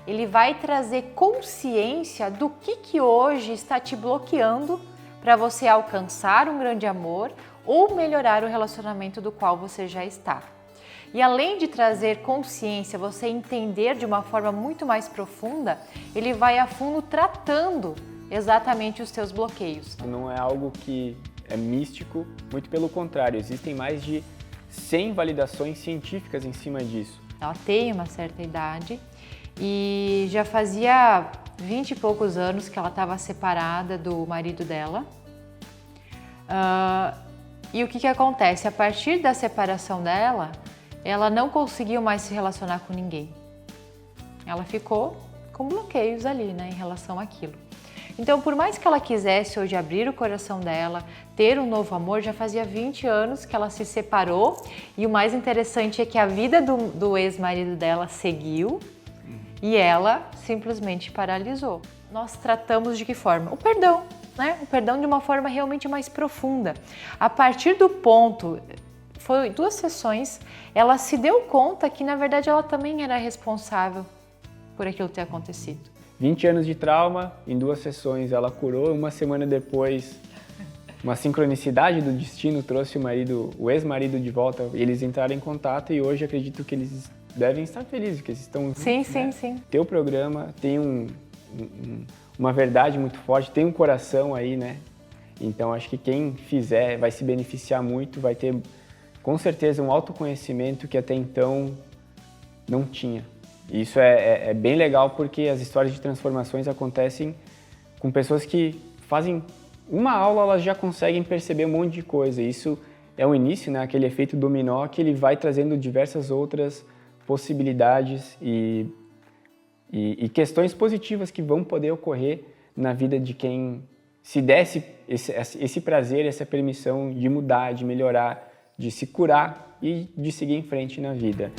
ele vai trazer consciência do que hoje está te bloqueando para você alcançar um grande amor ou melhorar o relacionamento do qual você já está. E além de trazer consciência, você entender de uma forma muito mais profunda, ele vai a fundo tratando exatamente os seus bloqueios. Não é algo que é místico, muito pelo contrário, existem mais de 100 validações científicas em cima disso. Ela tem uma certa idade e já fazia 20 e poucos anos que ela estava separada do marido dela. E o que acontece? A partir da separação dela, ela não conseguiu mais se relacionar com ninguém. Ela ficou com bloqueios ali, né, em relação àquilo. Então, por mais que ela quisesse hoje abrir o coração dela, ter um novo amor, já fazia 20 anos que ela se separou e o mais interessante é que a vida do ex-marido dela seguiu e ela simplesmente paralisou. Nós tratamos de que forma? O perdão, né? O perdão de uma forma realmente mais profunda. A partir do ponto, foi 2 sessões, ela se deu conta que na verdade ela também era responsável por aquilo ter acontecido. 20 anos de trauma, em 2 sessões ela curou, uma semana depois, uma sincronicidade do destino trouxe o ex-marido de volta, eles entraram em contato e hoje acredito que eles devem estar felizes, que eles estão juntos, sim, né? sim. Teu programa tem uma verdade muito forte, tem um coração aí, né? Então acho que quem fizer vai se beneficiar muito, vai ter com certeza um autoconhecimento que até então não tinha. E isso é bem legal porque as histórias de transformações acontecem com pessoas que fazem uma aula, elas já conseguem perceber um monte de coisa. Isso é o início, né? Aquele efeito dominó que ele vai trazendo diversas outras possibilidades e questões positivas que vão poder ocorrer na vida de quem se desse esse prazer, essa permissão de mudar, de melhorar, de se curar e de seguir em frente na vida.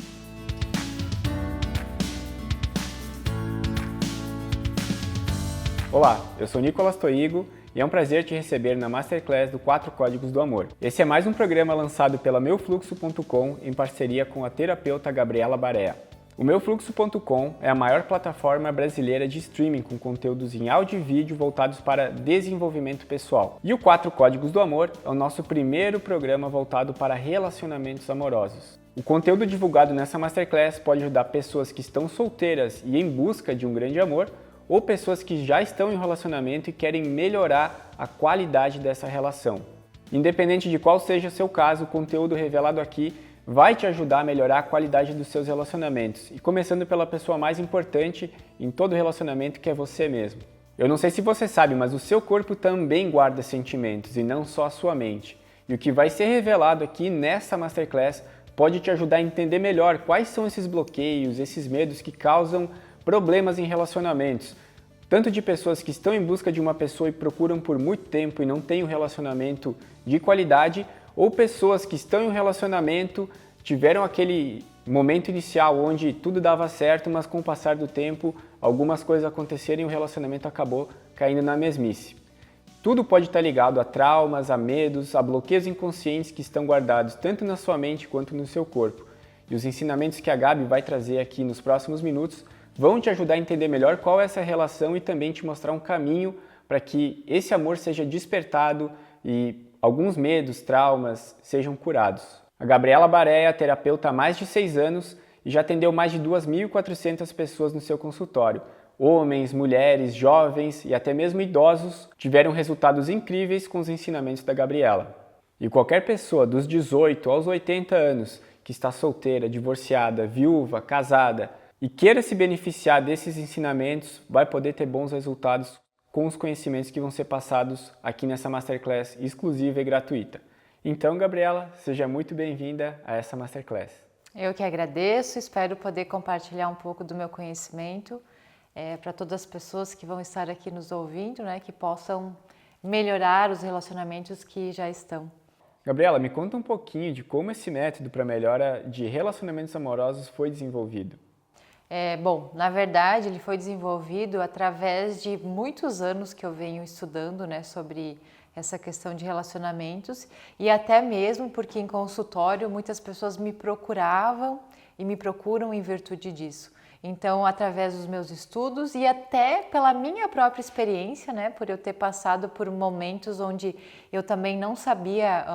Olá, eu sou Nicolas Toigo e é um prazer te receber na Masterclass do 4 Códigos do Amor. Esse é mais um programa lançado pela meufluxo.com em parceria com a terapeuta Gabriela Barea. O meufluxo.com é a maior plataforma brasileira de streaming com conteúdos em áudio e vídeo voltados para desenvolvimento pessoal. E o 4 Códigos do Amor é o nosso primeiro programa voltado para relacionamentos amorosos. O conteúdo divulgado nessa Masterclass pode ajudar pessoas que estão solteiras e em busca de um grande amor ou pessoas que já estão em um relacionamento e querem melhorar a qualidade dessa relação. Independente de qual seja o seu caso, o conteúdo revelado aqui vai te ajudar a melhorar a qualidade dos seus relacionamentos, e começando pela pessoa mais importante em todo relacionamento, que é você mesmo. Eu não sei se você sabe, mas o seu corpo também guarda sentimentos e não só a sua mente. E o que vai ser revelado aqui nessa Masterclass pode te ajudar a entender melhor quais são esses bloqueios, esses medos que causam problemas em relacionamentos, tanto de pessoas que estão em busca de uma pessoa e procuram por muito tempo e não têm um relacionamento de qualidade, ou pessoas que estão em um relacionamento, tiveram aquele momento inicial onde tudo dava certo, mas com o passar do tempo algumas coisas aconteceram e o relacionamento acabou caindo na mesmice. Tudo pode estar ligado a traumas, a medos, a bloqueios inconscientes que estão guardados tanto na sua mente quanto no seu corpo. E os ensinamentos que a Gabi vai trazer aqui nos próximos minutos vão te ajudar a entender melhor qual é essa relação e também te mostrar um caminho para que esse amor seja despertado e alguns medos, traumas sejam curados. A Gabriela Barea é terapeuta há mais de 6 anos e já atendeu mais de 2.400 pessoas no seu consultório. Homens, mulheres, jovens e até mesmo idosos tiveram resultados incríveis com os ensinamentos da Gabriela. E qualquer pessoa dos 18 aos 80 anos que está solteira, divorciada, viúva, casada, e queira se beneficiar desses ensinamentos, vai poder ter bons resultados com os conhecimentos que vão ser passados aqui nessa Masterclass exclusiva e gratuita. Então, Gabriela, seja muito bem-vinda a essa Masterclass. Eu que agradeço, espero poder compartilhar um pouco do meu conhecimento para todas as pessoas que vão estar aqui nos ouvindo, né, que possam melhorar os relacionamentos que já estão. Gabriela, me conta um pouquinho de como esse método para melhora de relacionamentos amorosos foi desenvolvido. Bom, na verdade ele foi desenvolvido através de muitos anos que eu venho estudando, né, sobre essa questão de relacionamentos e até mesmo porque em consultório muitas pessoas me procuravam e me procuram em virtude disso. Então, através dos meus estudos e até pela minha própria experiência, né, por eu ter passado por momentos onde eu também não sabia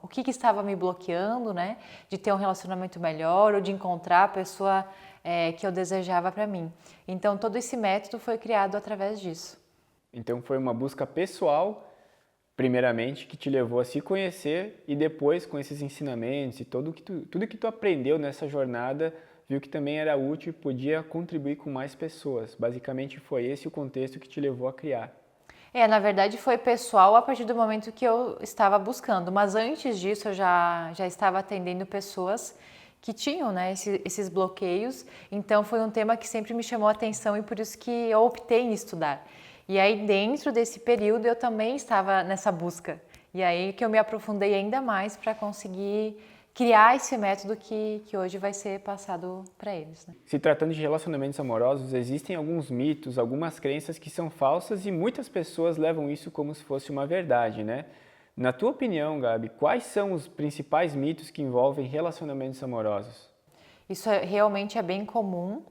o que estava me bloqueando, né, de ter um relacionamento melhor ou de encontrar a pessoa que eu desejava para mim. Então, todo esse método foi criado através disso. Então, foi uma busca pessoal, primeiramente, que te levou a se conhecer e depois, com esses ensinamentos e tudo que tu aprendeu nessa jornada, viu que também era útil e podia contribuir com mais pessoas. Basicamente foi esse o contexto que te levou a criar. Na verdade foi pessoal a partir do momento que eu estava buscando, mas antes disso eu já estava atendendo pessoas que tinham, né, esses bloqueios, então foi um tema que sempre me chamou a atenção e por isso que eu optei em estudar. E aí dentro desse período eu também estava nessa busca, e aí que eu me aprofundei ainda mais para conseguir criar esse método que hoje vai ser passado para eles. Né? Se tratando de relacionamentos amorosos, existem alguns mitos, algumas crenças que são falsas e muitas pessoas levam isso como se fosse uma verdade, né? Na tua opinião, Gabi, quais são os principais mitos que envolvem relacionamentos amorosos? Isso realmente é bem comum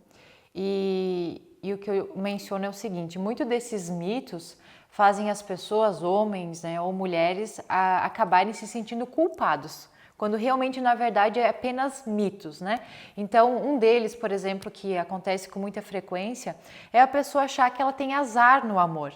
e o que eu menciono é o seguinte, muitos desses mitos fazem as pessoas, homens, né, ou mulheres, acabarem se sentindo culpados, quando realmente, na verdade, é apenas mitos, né? Então, um deles, por exemplo, que acontece com muita frequência, é a pessoa achar que ela tem azar no amor,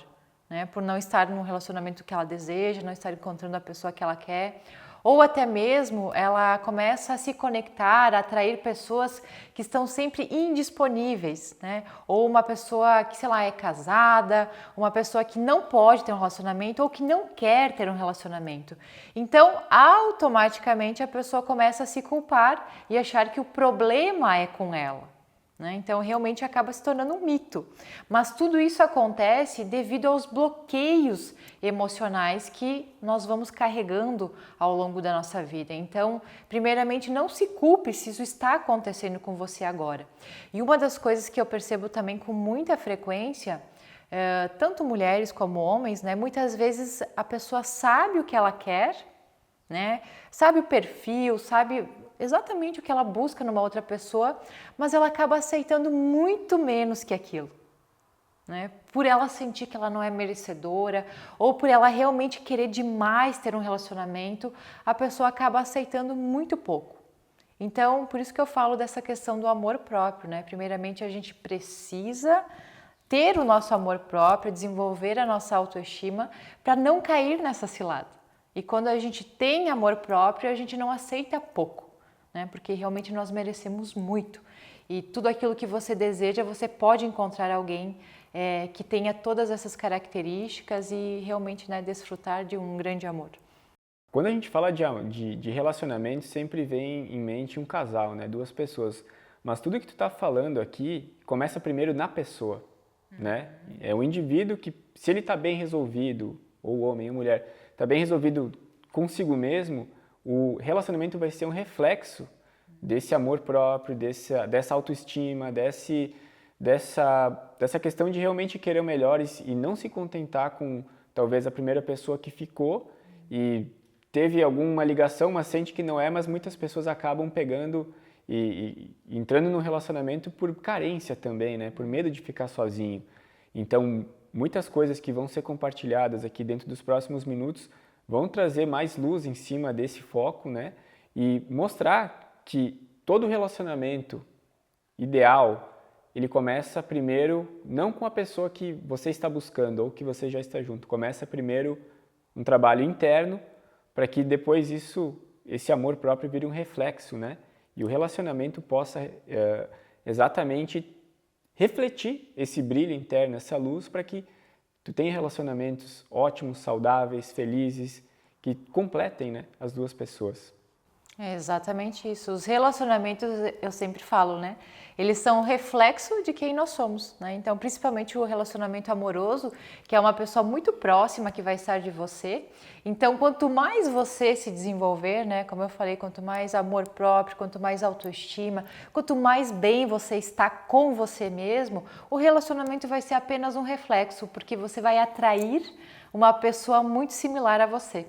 né? Por não estar num relacionamento que ela deseja, não estar encontrando a pessoa que ela quer. Ou até mesmo ela começa a se conectar, a atrair pessoas que estão sempre indisponíveis, né? Ou uma pessoa que, sei lá, é casada, uma pessoa que não pode ter um relacionamento ou que não quer ter um relacionamento. Então, automaticamente a pessoa começa a se culpar e achar que o problema é com ela. Então, realmente acaba se tornando um mito. Mas tudo isso acontece devido aos bloqueios emocionais que nós vamos carregando ao longo da nossa vida. Então, primeiramente, não se culpe se isso está acontecendo com você agora. E uma das coisas que eu percebo também com muita frequência, tanto mulheres como homens, né, muitas vezes a pessoa sabe o que ela quer, né, sabe o perfil, sabe exatamente o que ela busca numa outra pessoa, mas ela acaba aceitando muito menos que aquilo, né? Por ela sentir que ela não é merecedora ou por ela realmente querer demais ter um relacionamento, a pessoa acaba aceitando muito pouco. Então, por isso que eu falo dessa questão do amor próprio, né? Primeiramente, a gente precisa ter o nosso amor próprio, desenvolver a nossa autoestima para não cair nessa cilada. E quando a gente tem amor próprio, a gente não aceita pouco. Né? Porque realmente nós merecemos muito e tudo aquilo que você deseja, você pode encontrar alguém que tenha todas essas características e realmente, né, desfrutar de um grande amor. Quando a gente fala de relacionamento, sempre vem em mente um casal, né? Duas pessoas. Mas tudo que tu está falando aqui começa primeiro na pessoa, né? É o indivíduo que, se ele está bem resolvido, ou homem ou mulher, está bem resolvido consigo mesmo, o relacionamento vai ser um reflexo desse amor próprio, dessa autoestima, dessa questão de realmente querer o melhor e não se contentar com talvez a primeira pessoa que ficou e teve alguma ligação, mas sente que não é, mas muitas pessoas acabam pegando e entrando no relacionamento por carência também, né? Por medo de ficar sozinho. Então, muitas coisas que vão ser compartilhadas aqui dentro dos próximos minutos vão trazer mais luz em cima desse foco, né? E mostrar que todo relacionamento ideal, ele começa primeiro não com a pessoa que você está buscando ou que você já está junto. Começa primeiro um trabalho interno para que depois esse amor próprio vire um reflexo, né? E o relacionamento possa exatamente refletir esse brilho interno, essa luz, para que tu tenha relacionamentos ótimos, saudáveis, felizes, que completem, né, as duas pessoas. É exatamente isso. Os relacionamentos, eu sempre falo, né? Eles são um reflexo de quem nós somos, né? Então, principalmente o relacionamento amoroso, que é uma pessoa muito próxima que vai estar de você. Então, quanto mais você se desenvolver, né? Como eu falei, quanto mais amor próprio, quanto mais autoestima, quanto mais bem você está com você mesmo, o relacionamento vai ser apenas um reflexo, porque você vai atrair uma pessoa muito similar a você.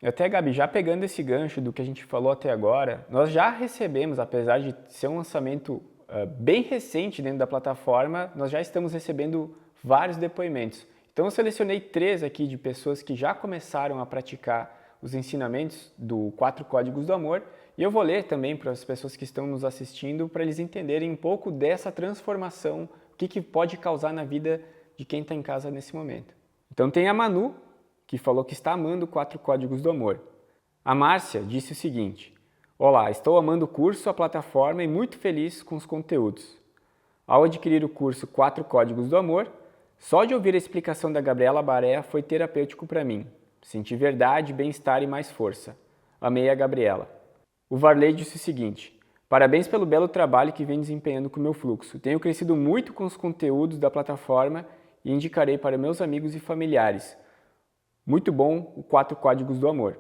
Até, Gabi, já pegando esse gancho do que a gente falou até agora, nós já recebemos, apesar de ser um lançamento bem recente dentro da plataforma, nós já estamos recebendo vários depoimentos. Então eu selecionei 3 aqui de pessoas que já começaram a praticar os ensinamentos do 4 Códigos do Amor, e eu vou ler também para as pessoas que estão nos assistindo, para eles entenderem um pouco dessa transformação, o que pode causar na vida de quem está em casa nesse momento. Então tem a Manu, que falou que está amando o 4 Códigos do Amor. A Márcia disse o seguinte: olá, estou amando o curso, a plataforma e muito feliz com os conteúdos. Ao adquirir o curso 4 Códigos do Amor, só de ouvir a explicação da Gabriela Barea foi terapêutico para mim. Senti verdade, bem-estar e mais força. Amei a Gabriela. O Varley disse o seguinte: parabéns pelo belo trabalho que vem desempenhando com o meu fluxo. Tenho crescido muito com os conteúdos da plataforma e indicarei para meus amigos e familiares. Muito bom o 4 Códigos do Amor.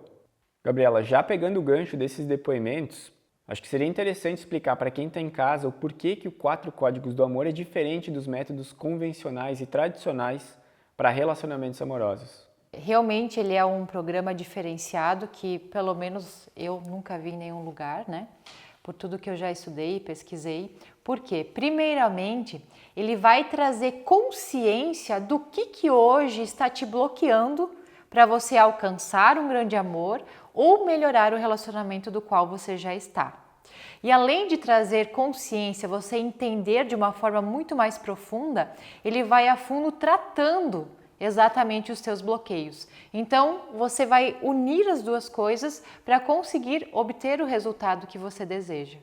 Gabriela, já pegando o gancho desses depoimentos, acho que seria interessante explicar para quem está em casa o porquê que o 4 Códigos do Amor é diferente dos métodos convencionais e tradicionais para relacionamentos amorosos. Realmente ele é um programa diferenciado que, pelo menos, eu nunca vi em nenhum lugar, né? Por tudo que eu já estudei e pesquisei. Por quê? Primeiramente, ele vai trazer consciência do que hoje está te bloqueando para você alcançar um grande amor ou melhorar o relacionamento do qual você já está. E além de trazer consciência, você entender de uma forma muito mais profunda, ele vai a fundo tratando exatamente os seus bloqueios. Então, você vai unir as duas coisas para conseguir obter o resultado que você deseja.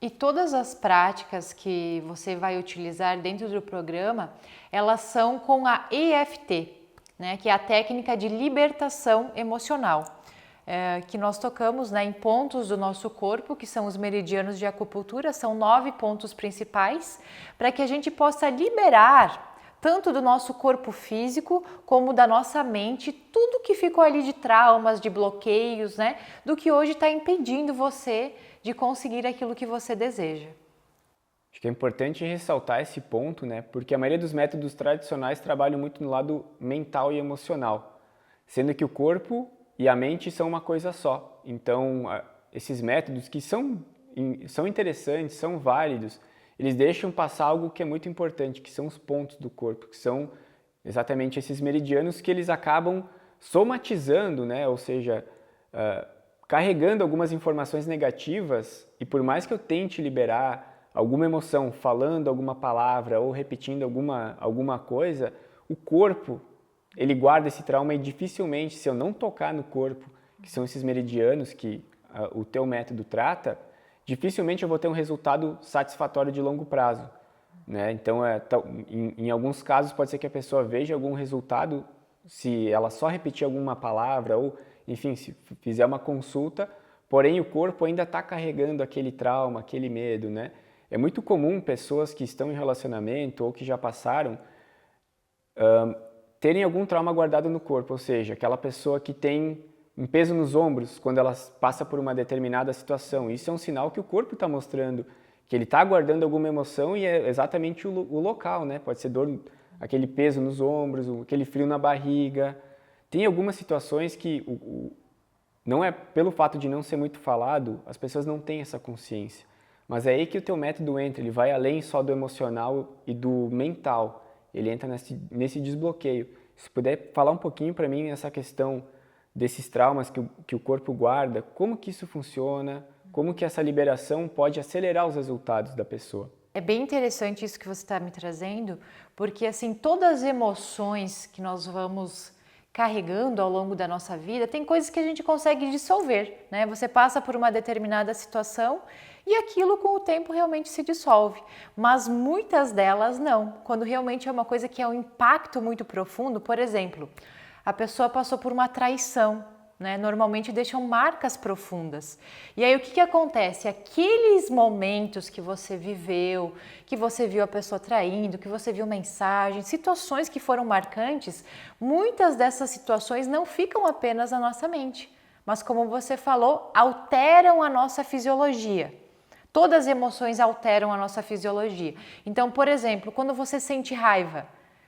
E todas as práticas que você vai utilizar dentro do programa, elas são com a EFT, né, que é a técnica de libertação emocional, que nós tocamos, né, em pontos do nosso corpo, que são os meridianos de acupuntura, são 9 pontos principais, para que a gente possa liberar tanto do nosso corpo físico como da nossa mente, tudo que ficou ali de traumas, de bloqueios, né, do que hoje está impedindo você de conseguir aquilo que você deseja. Acho que é importante ressaltar esse ponto, né, porque a maioria dos métodos tradicionais trabalham muito no lado mental e emocional, sendo que o corpo e a mente são uma coisa só. Então, esses métodos que são interessantes, são válidos, eles deixam passar algo que é muito importante, que são os pontos do corpo, que são exatamente esses meridianos que eles acabam somatizando, né? Ou seja, carregando algumas informações negativas, e por mais que eu tente liberar alguma emoção, falando alguma palavra ou repetindo alguma coisa, o corpo, ele guarda esse trauma e dificilmente, se eu não tocar no corpo, que são esses meridianos que o teu método trata, dificilmente eu vou ter um resultado satisfatório de longo prazo, né? Então, em alguns casos, pode ser que a pessoa veja algum resultado se ela só repetir alguma palavra ou, enfim, se fizer uma consulta, porém o corpo ainda está carregando aquele trauma, aquele medo, né? É muito comum pessoas que estão em relacionamento ou que já passaram terem algum trauma guardado no corpo, ou seja, aquela pessoa que tem um peso nos ombros quando ela passa por uma determinada situação. Isso é um sinal que o corpo está mostrando que ele está guardando alguma emoção e é exatamente o local, né? Pode ser dor, aquele peso nos ombros, aquele frio na barriga. Tem algumas situações que não é pelo fato de não ser muito falado, as pessoas não têm essa consciência. Mas é aí que o teu método entra, ele vai além só do emocional e do mental. Ele entra nesse desbloqueio. Se puder falar um pouquinho para mim essa questão desses traumas que o corpo guarda, como que isso funciona, como que essa liberação pode acelerar os resultados da pessoa. É bem interessante isso que você está me trazendo, porque assim, todas as emoções que nós vamos carregando ao longo da nossa vida, tem coisas que a gente consegue dissolver, né? Você passa por uma determinada situação e aquilo com o tempo realmente se dissolve, mas muitas delas não, quando realmente é uma coisa que é um impacto muito profundo. Por exemplo, a pessoa passou por uma traição, né? Normalmente deixam marcas profundas. E aí o que acontece? Aqueles momentos que você viveu, que você viu a pessoa traindo, que você viu mensagens, situações que foram marcantes, muitas dessas situações não ficam apenas na nossa mente, mas como você falou, alteram a nossa fisiologia. Todas as emoções alteram a nossa fisiologia. Então, por exemplo, quando você sente raiva,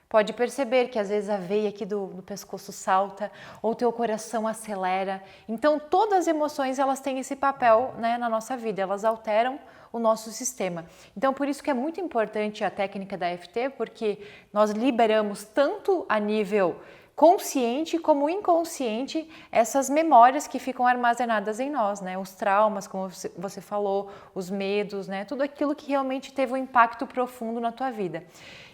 pode perceber que às vezes a veia aqui do pescoço salta ou teu coração acelera. Então, todas as emoções elas têm esse papel, né, na nossa vida. Elas alteram o nosso sistema. Então, por isso que é muito importante a técnica da EFT, porque nós liberamos tanto a nível consciente como inconsciente essas memórias que ficam armazenadas em nós, né? Os traumas, como você falou, os medos, né? Tudo aquilo que realmente teve um impacto profundo na tua vida.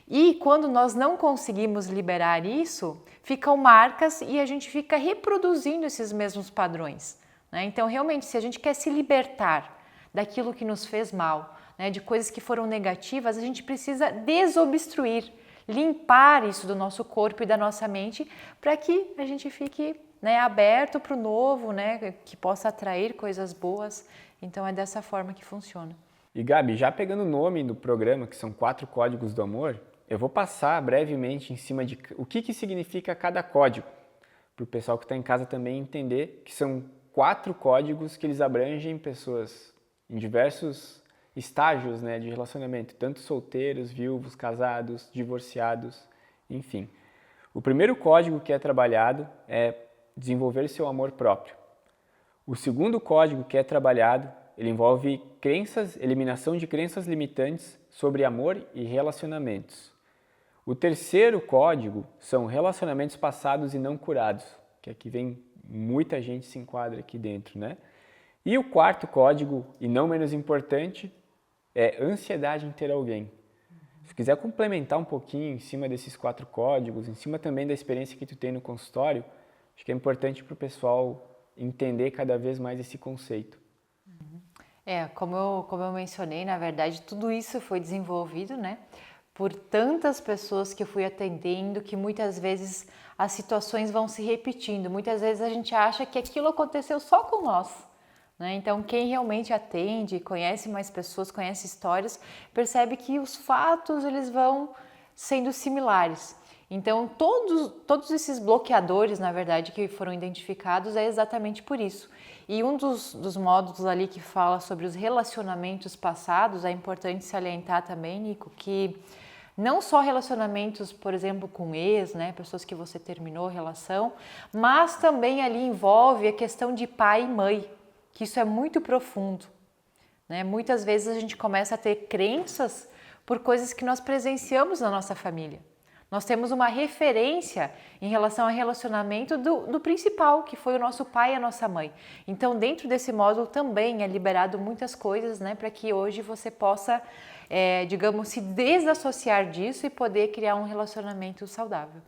E quando nós não conseguimos liberar isso, ficam marcas e a gente fica reproduzindo esses mesmos padrões, né? Então, realmente, se a gente quer se libertar daquilo que nos fez mal, né, de coisas que foram negativas, a gente precisa desobstruir, limpar isso do nosso corpo e da nossa mente para que a gente fique, né, aberto para o novo, né, que possa atrair coisas boas. Então é dessa forma que funciona. E Gabi, já pegando o nome do programa, que são 4 códigos do amor, eu vou passar brevemente em cima de o que significa cada código, para o pessoal que está em casa também entender que são 4 códigos que eles abrangem pessoas em diversos estágios, né, de relacionamento, tanto solteiros, viúvos, casados, divorciados, enfim. O primeiro código que é trabalhado é desenvolver seu amor próprio. O segundo código que é trabalhado, ele envolve eliminação de crenças limitantes sobre amor e relacionamentos. O terceiro código são relacionamentos passados e não curados, que aqui vem muita gente se enquadra aqui dentro, né? E o quarto código, e não menos importante, é ansiedade em ter alguém. Se quiser complementar um pouquinho em cima desses 4 códigos, em cima também da experiência que tu tem no consultório, acho que é importante para o pessoal entender cada vez mais esse conceito. Como eu mencionei, na verdade, tudo isso foi desenvolvido, né, por tantas pessoas que eu fui atendendo, que muitas vezes as situações vão se repetindo. Muitas vezes a gente acha que aquilo aconteceu só com nós, né? Então, quem realmente atende, conhece mais pessoas, conhece histórias, percebe que os fatos eles vão sendo similares. Então, todos esses bloqueadores, na verdade, que foram identificados é exatamente por isso. E um dos módulos ali que fala sobre os relacionamentos passados, é importante salientar também, Nico, que não só relacionamentos, por exemplo, com ex, né, pessoas que você terminou relação, mas também ali envolve a questão de pai e mãe, que isso é muito profundo, né? Muitas vezes a gente começa a ter crenças por coisas que nós presenciamos na nossa família. Nós temos uma referência em relação ao relacionamento do principal, que foi o nosso pai e a nossa mãe. Então, dentro desse módulo também é liberado muitas coisas, né, para que hoje você possa, digamos, se desassociar disso e poder criar um relacionamento saudável.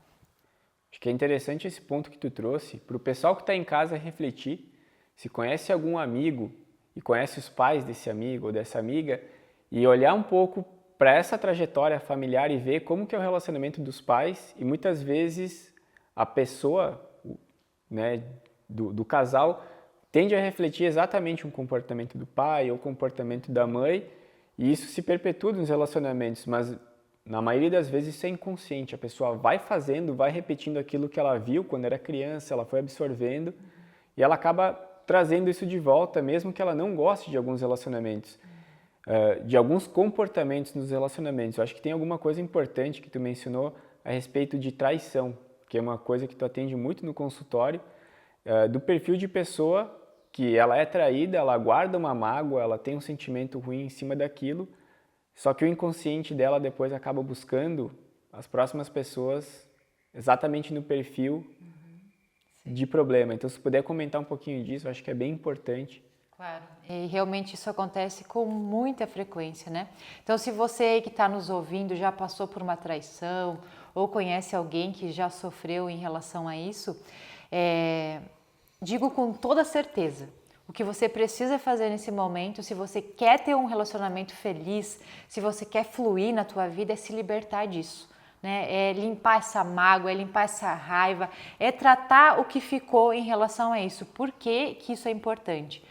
Acho que é interessante esse ponto que tu trouxe, para o pessoal que está em casa refletir, se conhece algum amigo e conhece os pais desse amigo ou dessa amiga, e olhar um pouco para essa trajetória familiar e ver como que é o relacionamento dos pais, e muitas vezes a pessoa, né, do casal tende a refletir exatamente um comportamento do pai ou comportamento da mãe, e isso se perpetua nos relacionamentos, mas na maioria das vezes isso é inconsciente. A pessoa vai fazendo, vai repetindo aquilo que ela viu quando era criança, ela foi absorvendo e ela acaba trazendo isso de volta, mesmo que ela não goste de alguns relacionamentos. De alguns comportamentos nos relacionamentos. Eu acho que tem alguma coisa importante que tu mencionou a respeito de traição, que é uma coisa que tu atende muito no consultório, do perfil de pessoa que ela é traída, ela guarda uma mágoa, ela tem um sentimento ruim em cima daquilo, só que o inconsciente dela depois acaba buscando as próximas pessoas exatamente no perfil de problema. Então, se puder comentar um pouquinho disso, eu acho que é bem importante. Claro, e realmente isso acontece com muita frequência, né? Então, se você que está nos ouvindo já passou por uma traição ou conhece alguém que já sofreu em relação a isso, digo com toda certeza, o que você precisa fazer nesse momento, se você quer ter um relacionamento feliz, se você quer fluir na tua vida, é se libertar disso, né? É limpar essa mágoa, é limpar essa raiva, é tratar o que ficou em relação a isso. Por que isso é importante?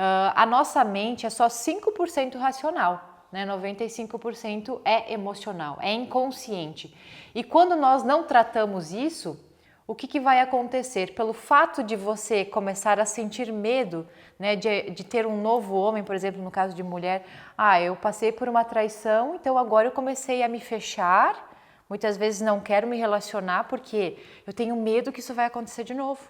A nossa mente é só 5% racional, né? 95% é emocional, é inconsciente. E quando nós não tratamos isso, o que vai acontecer? Pelo fato de você começar a sentir medo, né, de ter um novo homem, por exemplo, no caso de mulher, eu passei por uma traição, então agora eu comecei a me fechar, muitas vezes não quero me relacionar porque eu tenho medo que isso vai acontecer de novo.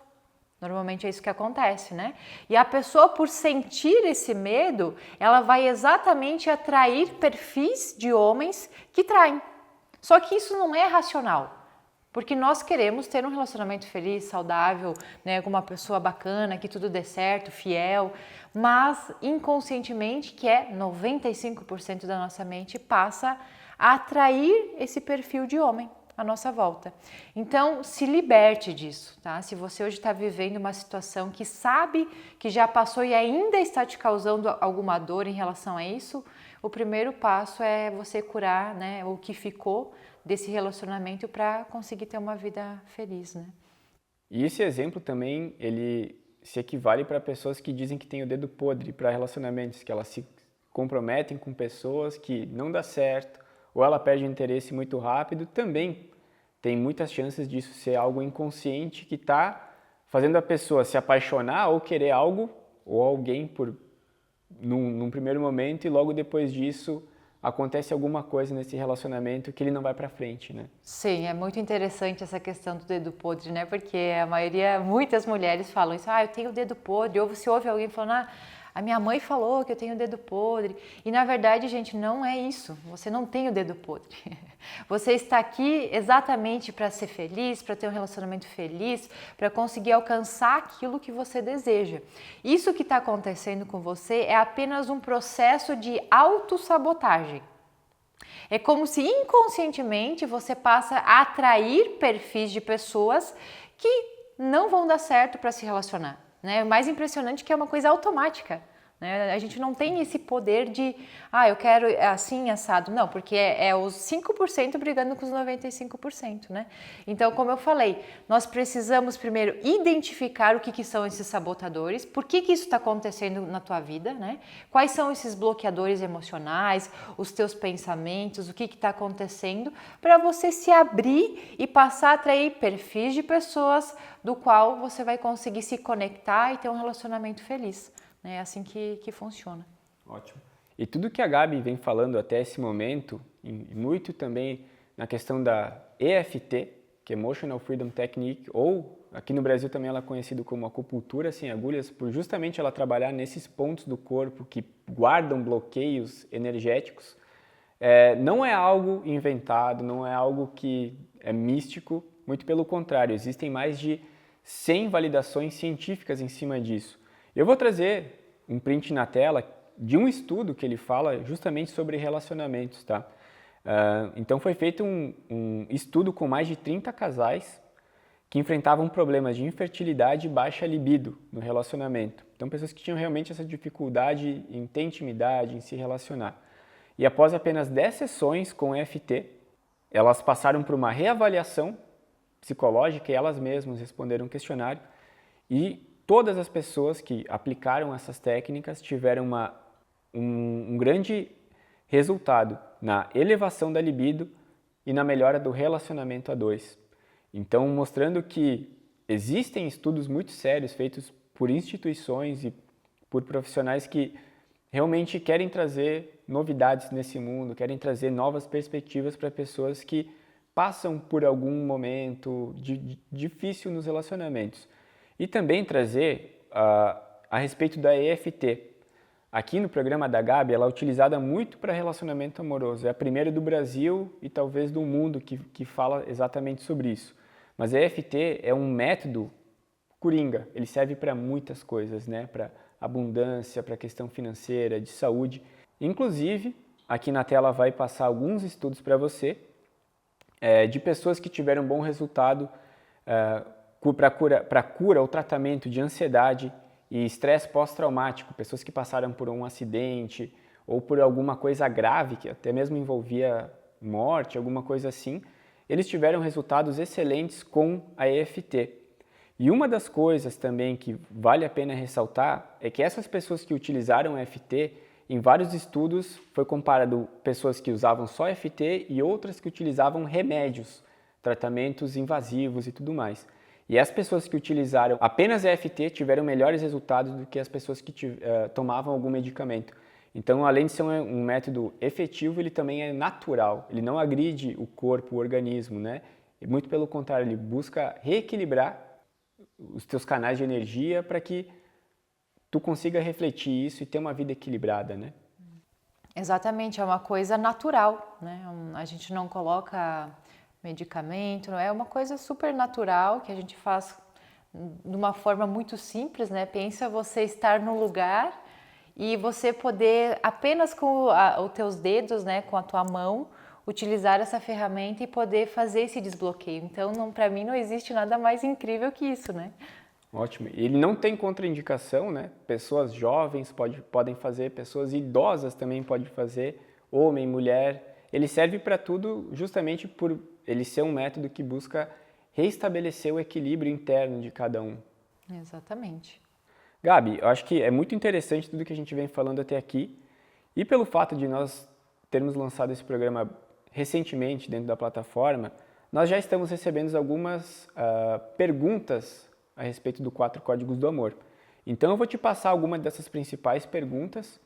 Normalmente é isso que acontece, né? E a pessoa, por sentir esse medo, ela vai exatamente atrair perfis de homens que traem. Só que isso não é racional. Porque nós queremos ter um relacionamento feliz, saudável, né, com uma pessoa bacana, que tudo dê certo, fiel, mas inconscientemente, que é 95% da nossa mente, passa a atrair esse perfil de homem à nossa volta. Então, se liberte disso, tá? Se você hoje está vivendo uma situação que sabe que já passou e ainda está te causando alguma dor em relação a isso, o primeiro passo é você curar, né, o que ficou desse relacionamento para conseguir ter uma vida feliz, né? E esse exemplo também, ele se equivale para pessoas que dizem que têm o dedo podre para relacionamentos, que elas se comprometem com pessoas que não dá certo, ou ela perde o interesse muito rápido, também tem muitas chances disso ser algo inconsciente que está fazendo a pessoa se apaixonar ou querer algo ou alguém num primeiro momento e logo depois disso acontece alguma coisa nesse relacionamento que ele não vai para frente, né? Sim, é muito interessante essa questão do dedo podre, né? Porque muitas mulheres falam isso, eu tenho o dedo podre, ou você ouve alguém falando, a minha mãe falou que eu tenho o dedo podre. E na verdade, gente, não é isso. Você não tem o dedo podre. Você está aqui exatamente para ser feliz, para ter um relacionamento feliz, para conseguir alcançar aquilo que você deseja. Isso que está acontecendo com você é apenas um processo de autossabotagem. É como se inconscientemente você passa a atrair perfis de pessoas que não vão dar certo para se relacionar. Né? O mais impressionante é que é uma coisa automática. Né? A gente não tem esse poder de, eu quero assim, assado. Não, porque é os 5% brigando com os 95%. Né? Então, como eu falei, nós precisamos primeiro identificar o que são esses sabotadores, por que isso está acontecendo na tua vida, né? Quais são esses bloqueadores emocionais, os teus pensamentos, o que está acontecendo, para você se abrir e passar a atrair perfis de pessoas do qual você vai conseguir se conectar e ter um relacionamento feliz. É assim que funciona. Ótimo. E tudo que a Gabi vem falando até esse momento, e muito também na questão da EFT, que é Emotional Freedom Technique, ou aqui no Brasil também ela é conhecida como acupuntura sem agulhas, por justamente ela trabalhar nesses pontos do corpo que guardam bloqueios energéticos, não é algo inventado, não é algo que é místico, muito pelo contrário, existem mais de 100 validações científicas em cima disso. Eu vou trazer um print na tela de um estudo que ele fala justamente sobre relacionamentos, tá? Então foi feito um estudo com mais de 30 casais que enfrentavam problemas de infertilidade e baixa libido no relacionamento. Então pessoas que tinham realmente essa dificuldade em ter intimidade, em se relacionar. E após apenas 10 sessões com EFT, elas passaram por uma reavaliação psicológica e elas mesmas responderam um questionário e todas as pessoas que aplicaram essas técnicas tiveram um grande resultado na elevação da libido e na melhora do relacionamento a dois. Então, mostrando que existem estudos muito sérios feitos por instituições e por profissionais que realmente querem trazer novidades nesse mundo, querem trazer novas perspectivas para pessoas que passam por algum momento difícil nos relacionamentos. E também trazer a respeito da EFT. Aqui no programa da Gabi, ela é utilizada muito para relacionamento amoroso. É a primeira do Brasil e talvez do mundo que fala exatamente sobre isso. Mas a EFT é um método coringa. Ele serve para muitas coisas, né? Para abundância, para questão financeira, de saúde. Inclusive, aqui na tela vai passar alguns estudos para você de pessoas que tiveram bom resultado para cura ou tratamento de ansiedade e estresse pós-traumático, pessoas que passaram por um acidente ou por alguma coisa grave, que até mesmo envolvia morte, alguma coisa assim, eles tiveram resultados excelentes com a EFT. E uma das coisas também que vale a pena ressaltar é que essas pessoas que utilizaram a EFT, em vários estudos foi comparado pessoas que usavam só EFT e outras que utilizavam remédios, tratamentos invasivos e tudo mais. E as pessoas que utilizaram apenas EFT tiveram melhores resultados do que as pessoas que tomavam algum medicamento. Então, além de ser um método efetivo, ele também é natural. Ele não agride o corpo, o organismo, né? E muito pelo contrário, ele busca reequilibrar os teus canais de energia para que tu consiga refletir isso e ter uma vida equilibrada, né? Exatamente, é uma coisa natural, né? A gente não coloca medicamento, é uma coisa super natural que a gente faz de uma forma muito simples, né? Pensa você estar no lugar e você poder apenas com os teus dedos, né, com a tua mão, utilizar essa ferramenta e poder fazer esse desbloqueio. Então, para mim não existe nada mais incrível que isso, né? Ótimo. Ele não tem contraindicação, né? Pessoas jovens podem fazer, pessoas idosas também podem fazer, homem, mulher. Ele serve para tudo justamente por ele ser um método que busca restabelecer o equilíbrio interno de cada um. Exatamente. Gabi, eu acho que é muito interessante tudo que a gente vem falando até aqui. E pelo fato de nós termos lançado esse programa recentemente dentro da plataforma, nós já estamos recebendo algumas perguntas a respeito do 4 Códigos do Amor. Então eu vou te passar algumas dessas principais perguntas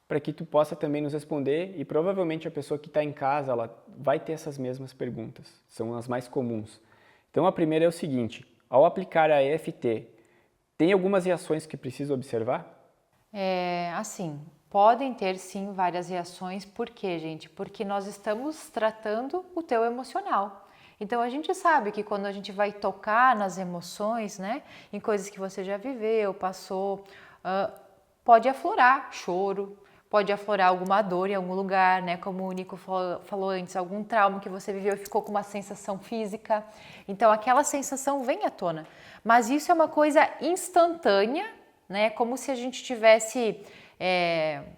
para que tu possa também nos responder e provavelmente a pessoa que está em casa ela vai ter essas mesmas perguntas, são as mais comuns. Então a primeira é o seguinte, ao aplicar a EFT, tem algumas reações que precisa observar? Assim, podem ter sim várias reações, por quê, gente? Porque nós estamos tratando o teu emocional. Então a gente sabe que quando a gente vai tocar nas emoções, né, em coisas que você já viveu, passou, pode aflorar choro, pode aflorar alguma dor em algum lugar, né, como o Nico falou antes, algum trauma que você viveu e ficou com uma sensação física. Então aquela sensação vem à tona, mas isso é uma coisa instantânea, né, como se a gente tivesse...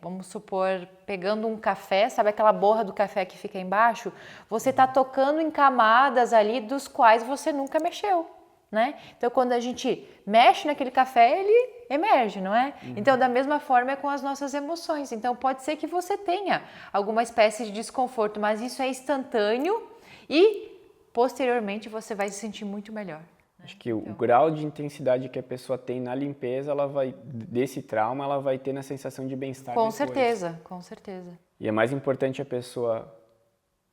vamos supor, pegando um café, sabe aquela borra do café que fica embaixo? Você está tocando em camadas ali dos quais você nunca mexeu, né? Então, quando a gente mexe naquele café, ele emerge, não é? Então, da mesma forma é com as nossas emoções. Então, pode ser que você tenha alguma espécie de desconforto, mas isso é instantâneo e, posteriormente, você vai se sentir muito melhor. Acho que o grau de intensidade que a pessoa tem na limpeza, desse trauma, ela vai ter na sensação de bem-estar Com depois. certeza, com certeza. E é mais importante a pessoa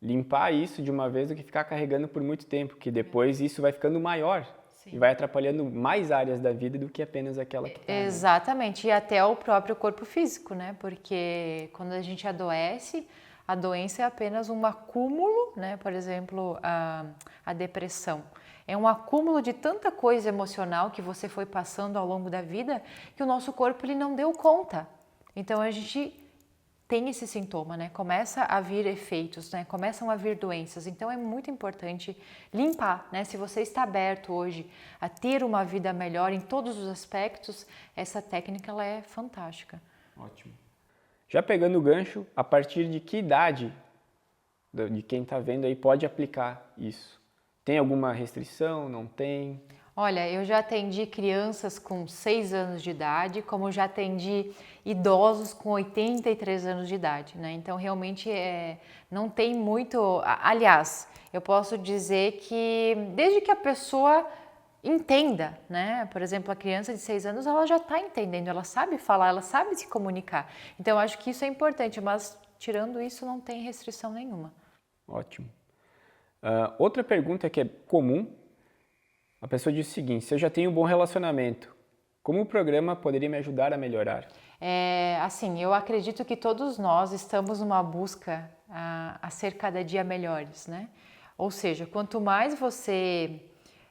limpar isso de uma vez do que ficar carregando por muito tempo, que depois isso vai ficando maior. Sim. E vai atrapalhando mais áreas da vida do que apenas aquela que está. Exatamente, né? E até o próprio corpo físico, né? Porque quando a gente adoece, a doença é apenas um acúmulo, né? Por exemplo, a depressão. É um acúmulo de tanta coisa emocional que você foi passando ao longo da vida que o nosso corpo ele não deu conta. Então a gente tem esse sintoma, né? Começa a vir efeitos, né? Começam a vir doenças. Então é muito importante limpar, né? Se você está aberto hoje a ter uma vida melhor em todos os aspectos, essa técnica ela é fantástica. Ótimo. Já pegando o gancho, a partir de que idade de quem está vendo aí pode aplicar isso? Tem alguma restrição? Não tem? Olha, eu já atendi crianças com 6 anos de idade, como já atendi idosos com 83 anos de idade, né? Então, realmente, não tem muito... Aliás, eu posso dizer que desde que a pessoa entenda, né? Por exemplo, a criança de 6 anos, ela já está entendendo, ela sabe falar, ela sabe se comunicar. Então, eu acho que isso é importante, mas tirando isso, não tem restrição nenhuma. Ótimo. Outra pergunta que é comum, a pessoa diz o seguinte, se eu já tenho um bom relacionamento, como o programa poderia me ajudar a melhorar? Assim, eu acredito que todos nós estamos numa busca a ser cada dia melhores, né? Ou seja, quanto mais você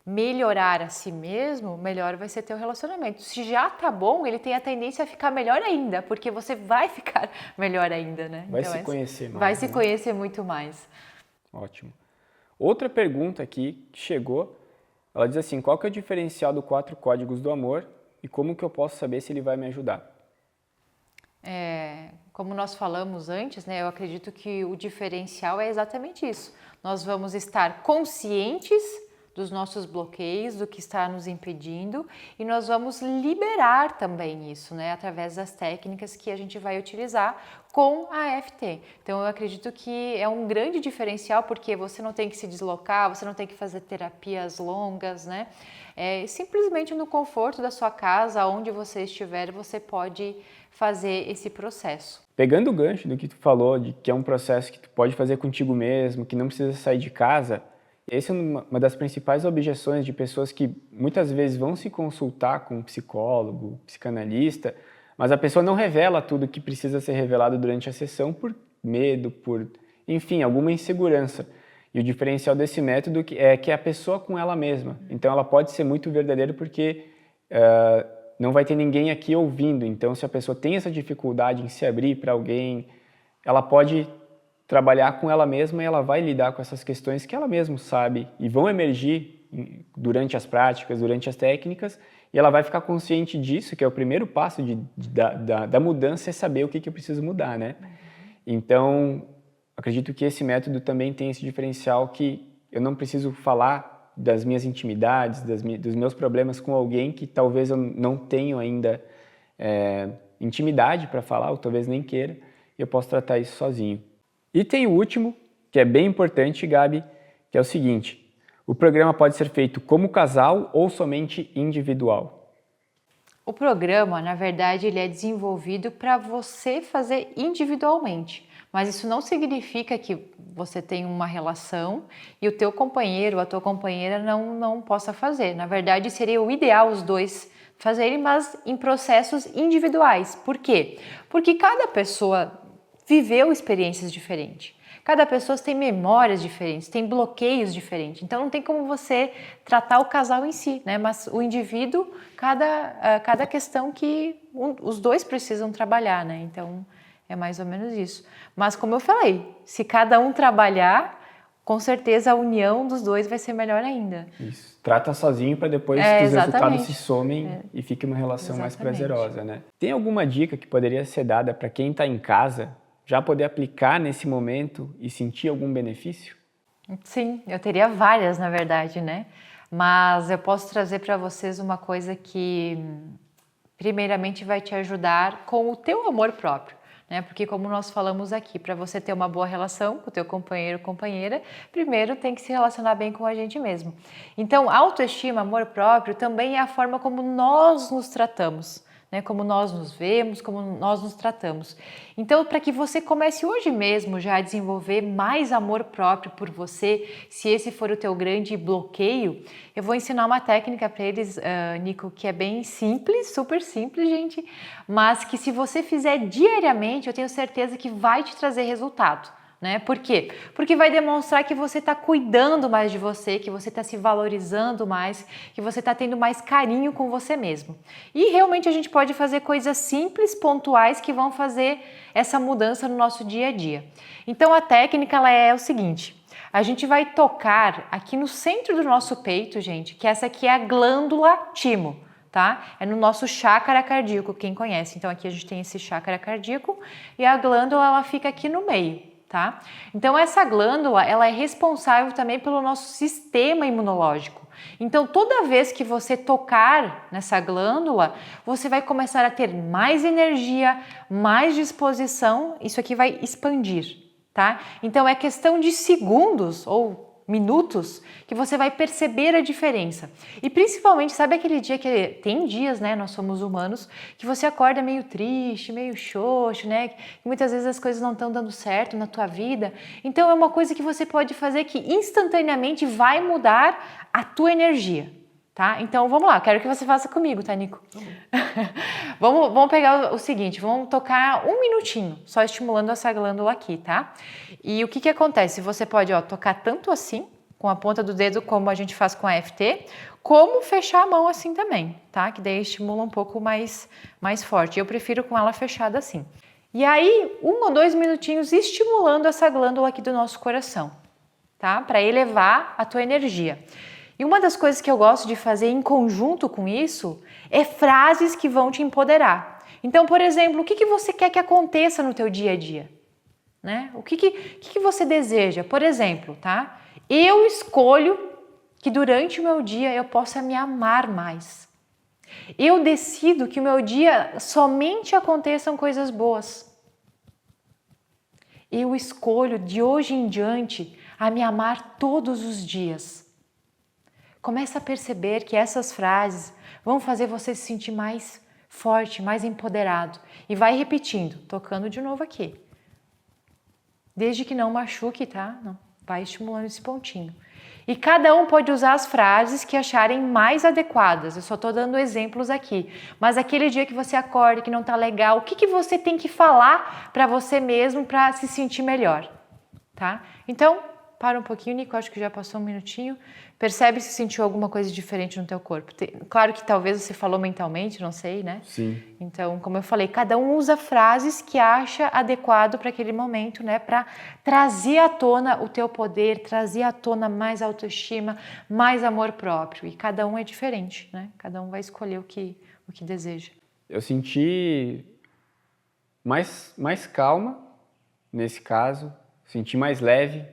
melhorar a si mesmo, melhor vai ser teu relacionamento. Se já tá bom, ele tem a tendência a ficar melhor ainda, porque você vai ficar melhor ainda, né? Vai se conhecer mais. Vai se conhecer muito mais. Ótimo. Outra pergunta aqui que chegou, ela diz assim, qual que é o diferencial do 4 Códigos do Amor e como que eu posso saber se ele vai me ajudar? Como nós falamos antes, né, eu acredito que o diferencial é exatamente isso. Nós vamos estar conscientes dos nossos bloqueios, do que está nos impedindo e nós vamos liberar também isso, né, através das técnicas que a gente vai utilizar com a EFT. Então eu acredito que é um grande diferencial porque você não tem que se deslocar, você não tem que fazer terapias longas, né? Simplesmente no conforto da sua casa, onde você estiver, você pode fazer esse processo. Pegando o gancho do que tu falou, de que é um processo que tu pode fazer contigo mesmo, que não precisa sair de casa, Essa é uma das principais objeções de pessoas que muitas vezes vão se consultar com um psicólogo, psicanalista, mas a pessoa não revela tudo que precisa ser revelado durante a sessão por medo, por, enfim, alguma insegurança. E o diferencial desse método é que é a pessoa com ela mesma. Então ela pode ser muito verdadeira porque não vai ter ninguém aqui ouvindo. Então se a pessoa tem essa dificuldade em se abrir para alguém, ela pode trabalhar com ela mesma e ela vai lidar com essas questões que ela mesma sabe e vão emergir durante as práticas, durante as técnicas, e ela vai ficar consciente disso, que é o primeiro passo da mudança, é saber o que eu preciso mudar, né? Então, acredito que esse método também tem esse diferencial que eu não preciso falar das minhas intimidades, dos meus problemas com alguém que talvez eu não tenho ainda intimidade para falar, ou talvez nem queira, e eu posso tratar isso sozinho. E tem o último, que é bem importante, Gabi, que é o seguinte: o programa pode ser feito como casal ou somente individual? O programa, na verdade, ele é desenvolvido para você fazer individualmente, mas isso não significa que você tem uma relação e o teu companheiro ou a tua companheira não possa fazer. Na verdade, seria o ideal os dois fazerem, mas em processos individuais. Por quê? Porque cada pessoa viveu experiências diferentes. Cada pessoa tem memórias diferentes, tem bloqueios diferentes. Então não tem como você tratar o casal em si, né? Mas o indivíduo, cada questão que os dois precisam trabalhar, né? Então é mais ou menos isso. Mas como eu falei, se cada um trabalhar, com certeza a união dos dois vai ser melhor ainda. Isso. Trata sozinho para depois que os resultados se somem e fique uma relação mais prazerosa, né? Tem alguma dica que poderia ser dada para quem está em casa já poder aplicar nesse momento e sentir algum benefício? Sim, eu teria várias, na verdade, né? Mas eu posso trazer para vocês uma coisa que primeiramente vai te ajudar com o teu amor próprio, né? Porque como nós falamos aqui, para você ter uma boa relação com o teu companheiro ou companheira, primeiro tem que se relacionar bem com a gente mesmo. Então, autoestima, amor próprio também é a forma como nós nos tratamos, né, como nós nos vemos, como nós nos tratamos. Então, para que você comece hoje mesmo já a desenvolver mais amor próprio por você, se esse for o teu grande bloqueio, eu vou ensinar uma técnica para eles, Nico, que é bem simples, super simples, gente, mas que se você fizer diariamente, eu tenho certeza que vai te trazer resultado. Né? Por quê? Porque vai demonstrar que você está cuidando mais de você, que você está se valorizando mais, que você está tendo mais carinho com você mesmo. E realmente a gente pode fazer coisas simples, pontuais, que vão fazer essa mudança no nosso dia a dia. Então a técnica ela é o seguinte: a gente vai tocar aqui no centro do nosso peito, gente, que essa aqui é a glândula timo. Tá? É no nosso chácara cardíaco, quem conhece. Então aqui a gente tem esse chácara cardíaco e a glândula ela fica aqui no meio. Tá? Então essa glândula ela é responsável também pelo nosso sistema imunológico. Então toda vez que você tocar nessa glândula, você vai começar a ter mais energia, mais disposição, isso aqui vai expandir, tá? Então é questão de segundos ou minutos que você vai perceber a diferença. E principalmente, sabe aquele dia que tem dias, né, nós somos humanos, que você acorda meio triste, meio xoxo, né, que muitas vezes as coisas não estão dando certo na tua vida. Então é uma coisa que você pode fazer que instantaneamente vai mudar a tua energia, tá? Então vamos lá, quero que você faça comigo, tá, Nico? Vamos pegar o seguinte, vamos tocar um minutinho, só estimulando essa glândula aqui, tá? E o que acontece? Você pode, tocar tanto assim, com a ponta do dedo, como a gente faz com a EFT, como fechar a mão assim também, tá? Que daí estimula um pouco mais forte. Eu prefiro com ela fechada assim. E aí, 1 ou 2 minutinhos estimulando essa glândula aqui do nosso coração, tá? Para elevar a tua energia. E uma das coisas que eu gosto de fazer em conjunto com isso é frases que vão te empoderar. Então, por exemplo, o que você quer que aconteça no teu dia a dia? Né? O que você deseja? Por exemplo, tá? Eu escolho que durante o meu dia eu possa me amar mais. Eu decido que o meu dia somente aconteçam coisas boas. Eu escolho de hoje em diante a me amar todos os dias. Começa a perceber que essas frases vão fazer você se sentir mais forte, mais empoderado. E vai repetindo, tocando de novo aqui. Desde que não machuque, tá? Não. Vai estimulando esse pontinho. E cada um pode usar as frases que acharem mais adequadas. Eu só estou dando exemplos aqui. Mas aquele dia que você acorda, que não está legal, o que você tem que falar para você mesmo para se sentir melhor? Tá? Então, para um pouquinho, Nico, acho que já passou um minutinho. Percebe se sentiu alguma coisa diferente no teu corpo. Claro que talvez você falou mentalmente, não sei, né? Sim. Então, como eu falei, cada um usa frases que acha adequado para aquele momento, né? Para trazer à tona o teu poder, trazer à tona mais autoestima, mais amor próprio. E cada um é diferente, né? Cada um vai escolher o que deseja. Eu senti mais calma nesse caso, senti mais leve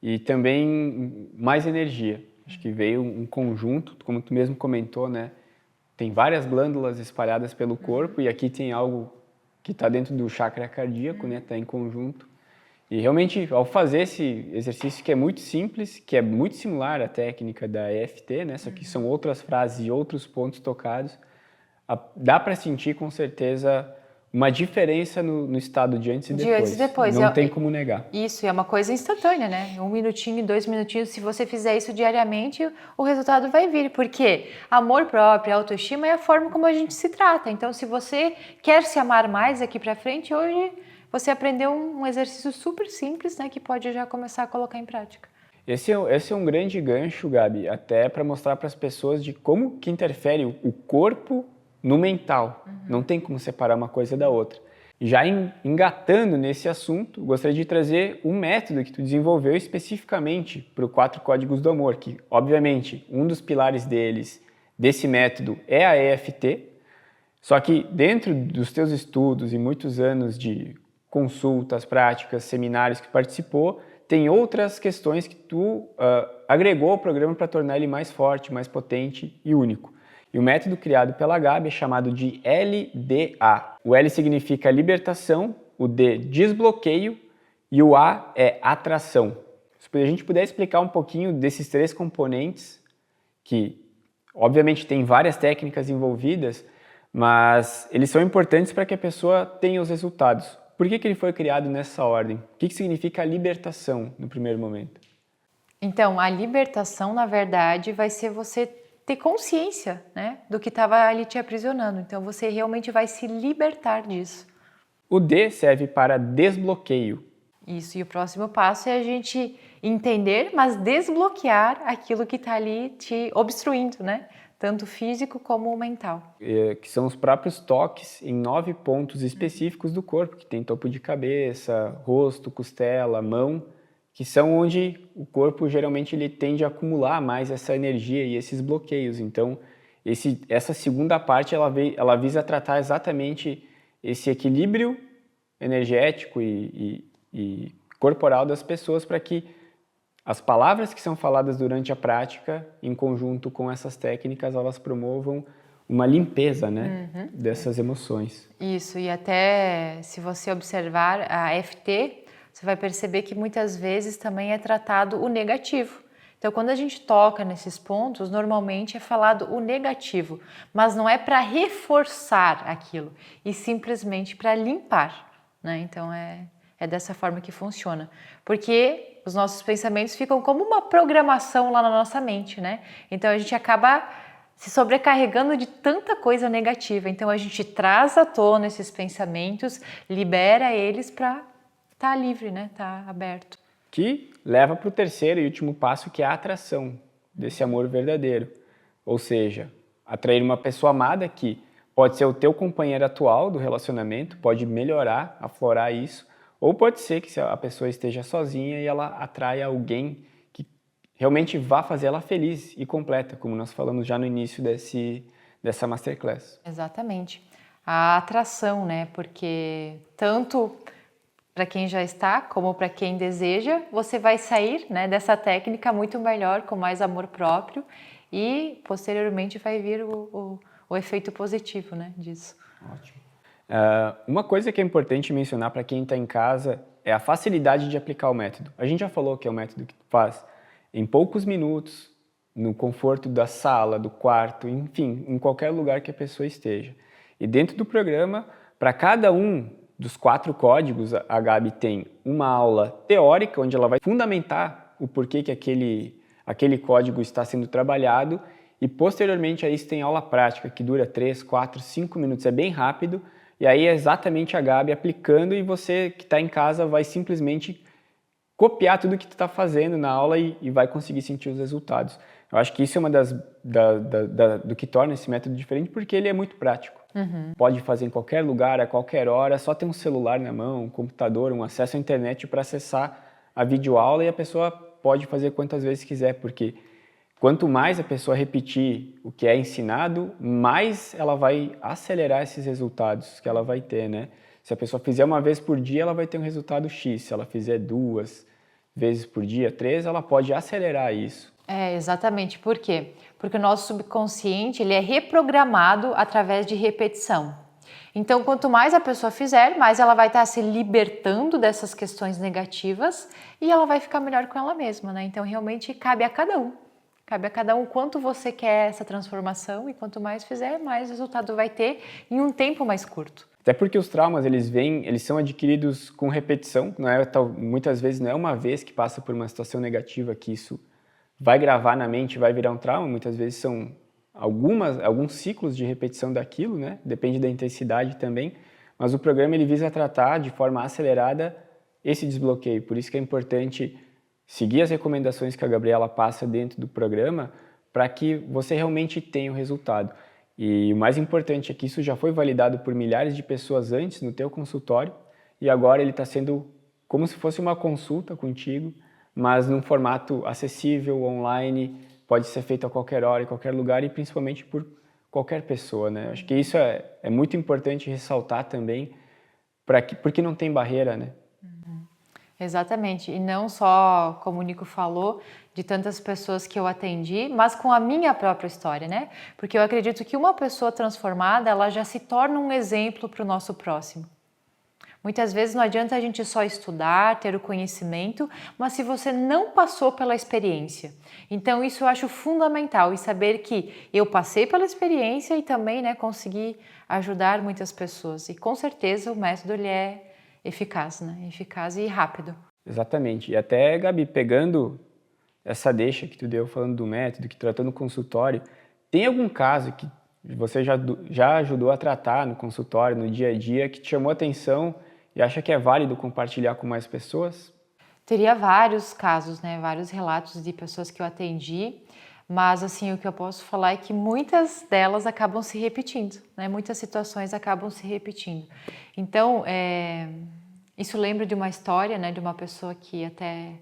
e também mais energia. Acho que veio um conjunto, como tu mesmo comentou, né? Tem várias glândulas espalhadas pelo corpo e aqui tem algo que está dentro do chakra cardíaco, né? Está em conjunto. E realmente, ao fazer esse exercício que é muito simples, que é muito similar à técnica da EFT, né? Só que são outras frases e outros pontos tocados, dá para sentir com certeza uma diferença no estado de antes e depois. De antes e depois. Não tem como negar. Isso, é uma coisa instantânea, né? 1 minutinho, 2 minutinhos, se você fizer isso diariamente, o resultado vai vir. Porque amor próprio, autoestima é a forma como a gente se trata. Então, se você quer se amar mais aqui pra frente, hoje você aprendeu um exercício super simples, né? Que pode já começar a colocar em prática. Esse é um grande gancho, Gabi, até para mostrar para as pessoas de como que interfere o corpo no mental. Não tem como separar uma coisa da outra. Já engatando nesse assunto, gostaria de trazer um método que tu desenvolveu especificamente para o 4 Códigos do Amor, que, obviamente, um dos pilares desse método é a EFT, só que dentro dos teus estudos e muitos anos de consultas, práticas, seminários que participou, tem outras questões que tu agregou ao programa para tornar ele mais forte, mais potente e único. E o método criado pela Gabi é chamado de LDA. O L significa libertação, o D, desbloqueio e o A é atração. Se a gente puder explicar um pouquinho desses 3 componentes, que obviamente tem várias técnicas envolvidas, mas eles são importantes para que a pessoa tenha os resultados. Por que ele foi criado nessa ordem? O que significa a libertação no primeiro momento? Então, a libertação, na verdade, vai ser você ter consciência, né, do que estava ali te aprisionando. Então, você realmente vai se libertar disso. O D serve para desbloqueio. Isso, e o próximo passo é a gente entender, mas desbloquear aquilo que está ali te obstruindo, né? Tanto físico como mental. Que são os próprios toques em 9 pontos específicos do corpo, que tem topo de cabeça, rosto, costela, mão, que são onde o corpo geralmente ele tende a acumular mais essa energia e esses bloqueios. Então, essa segunda parte ela visa tratar exatamente esse equilíbrio energético e corporal das pessoas para que as palavras que são faladas durante a prática, em conjunto com essas técnicas, elas promovam uma limpeza, né, dessas emoções. Isso, e até se você observar a EFT, você vai perceber que muitas vezes também é tratado o negativo. Então, quando a gente toca nesses pontos, normalmente é falado o negativo, mas não é para reforçar aquilo, e simplesmente para limpar, né? Então, é dessa forma que funciona. Porque os nossos pensamentos ficam como uma programação lá na nossa mente, né? Então, a gente acaba se sobrecarregando de tanta coisa negativa. Então, a gente traz à tona esses pensamentos, libera eles para estar livre, né? Tá aberto. Que leva para o terceiro e último passo, que é a atração desse amor verdadeiro. Ou seja, atrair uma pessoa amada que pode ser o teu companheiro atual do relacionamento, pode melhorar, aflorar isso, ou pode ser que a pessoa esteja sozinha e ela atraia alguém que realmente vá fazer ela feliz e completa, como nós falamos já no início dessa Masterclass. Exatamente. A atração, né? Porque tanto para quem já está, como para quem deseja, você vai sair, né, dessa técnica muito melhor, com mais amor próprio e posteriormente vai vir o efeito positivo, né, disso. Ótimo. Uma coisa que é importante mencionar para quem está em casa é a facilidade de aplicar o método. A gente já falou que é um método que faz em poucos minutos, no conforto da sala, do quarto, enfim, em qualquer lugar que a pessoa esteja. E dentro do programa, para cada um dos 4 códigos, a Gabi tem uma aula teórica, onde ela vai fundamentar o porquê que aquele código está sendo trabalhado e posteriormente a isso tem aula prática que dura 3, 4, 5 minutos, é bem rápido e aí é exatamente a Gabi aplicando e você que está em casa vai simplesmente copiar tudo que tu está fazendo na aula e vai conseguir sentir os resultados. Eu acho que isso é uma do que torna esse método diferente porque ele é muito prático. Pode fazer em qualquer lugar, a qualquer hora, só ter um celular na mão, um computador, um acesso à internet para acessar a videoaula e a pessoa pode fazer quantas vezes quiser, porque quanto mais a pessoa repetir o que é ensinado, mais ela vai acelerar esses resultados que ela vai ter, né? Se a pessoa fizer uma vez por dia, ela vai ter um resultado X. Se ela fizer 2 vezes por dia, 3, ela pode acelerar isso. Exatamente. Por quê? Porque o nosso subconsciente ele é reprogramado através de repetição. Então, quanto mais a pessoa fizer, mais ela vai estar se libertando dessas questões negativas e ela vai ficar melhor com ela mesma, né? Então, realmente, cabe a cada um. Cabe a cada um quanto você quer essa transformação e quanto mais fizer, mais resultado vai ter em um tempo mais curto. Até porque os traumas, eles são adquiridos com repetição, muitas vezes não é uma vez que passa por uma situação negativa que isso vai gravar na mente, vai virar um trauma, muitas vezes são alguns ciclos de repetição daquilo, né? Depende da intensidade também, mas o programa ele visa tratar de forma acelerada esse desbloqueio, por isso que é importante seguir as recomendações que a Gabriela passa dentro do programa para que você realmente tenha o resultado. E o mais importante é que isso já foi validado por milhares de pessoas antes no teu consultório e agora ele está sendo como se fosse uma consulta contigo, mas num formato acessível, online, pode ser feito a qualquer hora, em qualquer lugar e principalmente por qualquer pessoa, né? Acho que isso é muito importante ressaltar também, porque não tem barreira, né? Exatamente, e não só, como o Nico falou, de tantas pessoas que eu atendi, mas com a minha própria história, né? Porque eu acredito que uma pessoa transformada, ela já se torna um exemplo para o nosso próximo. Muitas vezes não adianta a gente só estudar, ter o conhecimento, mas se você não passou pela experiência. Então isso eu acho fundamental, e saber que eu passei pela experiência e também, né, consegui ajudar muitas pessoas. E com certeza o método ele é eficaz, né? Eficaz e rápido. Exatamente. E até, Gabi, pegando essa deixa que tu deu falando do método, que tratou no consultório, tem algum caso que você já ajudou a tratar no consultório, no dia a dia, que te chamou a atenção e acha que é válido compartilhar com mais pessoas? Teria vários casos, né? Vários relatos de pessoas que eu atendi, mas assim, o que eu posso falar é que muitas delas acabam se repetindo, né? Muitas situações acabam se repetindo. Então, isso lembra de uma história, né? De uma pessoa que até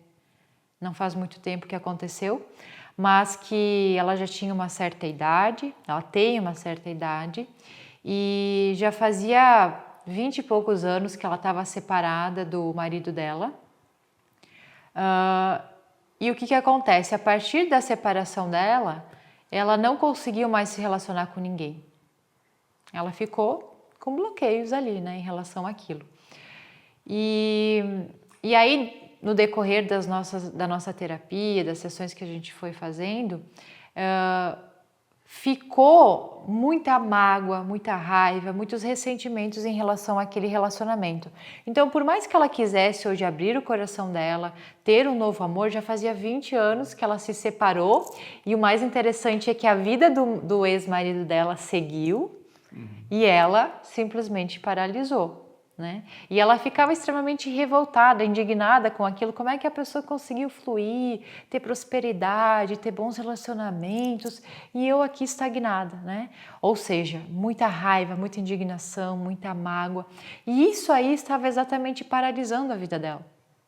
não faz muito tempo que aconteceu, mas que ela já tinha uma certa idade, ela tem uma certa idade, e já fazia 20 e poucos anos que ela estava separada do marido dela. E o que acontece? A partir da separação dela, ela não conseguiu mais se relacionar com ninguém. Ela ficou com bloqueios ali, né, em relação àquilo. E aí, no decorrer da nossa terapia, das sessões que a gente foi fazendo, ficou muita mágoa, muita raiva, muitos ressentimentos em relação àquele relacionamento. Então, por mais que ela quisesse hoje abrir o coração dela, ter um novo amor, já fazia 20 anos que ela se separou, e o mais interessante é que a vida do ex-marido dela seguiu e ela simplesmente paralisou. Né? E ela ficava extremamente revoltada, indignada com aquilo. Como é que a pessoa conseguiu fluir, ter prosperidade, ter bons relacionamentos e eu aqui estagnada, né? Ou seja, muita raiva, muita indignação, muita mágoa. E isso aí estava exatamente paralisando a vida dela,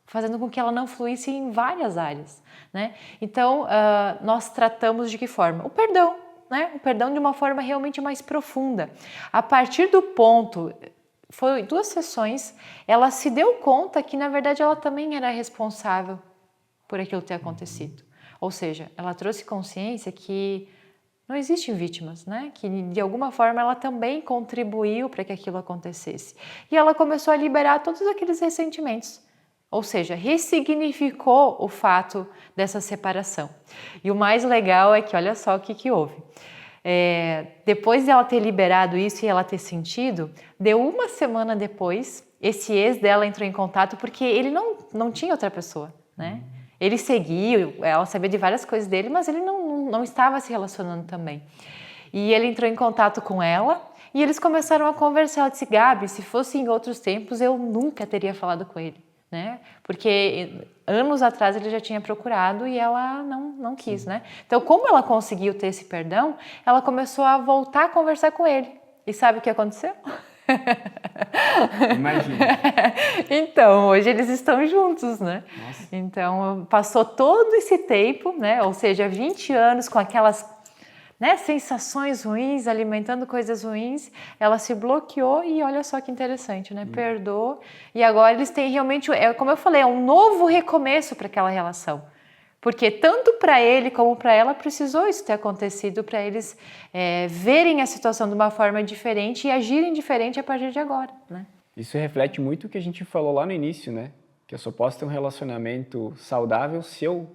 fazendo com que ela não fluísse em várias áreas, né? Então, nós tratamos de que forma? O perdão, né? O perdão de uma forma realmente mais profunda. A partir do ponto... Foi 2 sessões, ela se deu conta que, na verdade, ela também era responsável por aquilo ter acontecido. Ou seja, ela trouxe consciência que não existem vítimas, né? Que, de alguma forma, ela também contribuiu para que aquilo acontecesse. E ela começou a liberar todos aqueles ressentimentos. Ou seja, ressignificou o fato dessa separação. E o mais legal é que, olha só o que houve. Depois de ela ter liberado isso e ela ter sentido, deu 1 semana depois, esse ex dela entrou em contato porque ele não tinha outra pessoa, né? Ele seguia, ela sabia de várias coisas dele, mas ele não estava se relacionando também. E ele entrou em contato com ela e eles começaram a conversar. Ela disse, Gabi, se fosse em outros tempos, eu nunca teria falado com ele, né? Porque anos atrás ele já tinha procurado e ela não quis, né? Então, como ela conseguiu ter esse perdão, ela começou a voltar a conversar com ele. E sabe o que aconteceu? Imagina. Então, hoje eles estão juntos, né? Nossa. Então, passou todo esse tempo, né? Ou seja, 20 anos com aquelas, né, sensações ruins, alimentando coisas ruins, ela se bloqueou e olha só que interessante, né? Perdoou e agora eles têm realmente, como eu falei, é um novo recomeço para aquela relação. Porque tanto para ele como para ela precisou isso ter acontecido para eles verem a situação de uma forma diferente e agirem diferente a partir de agora, né? Isso reflete muito o que a gente falou lá no início, né? Que eu só posso ter um relacionamento saudável se eu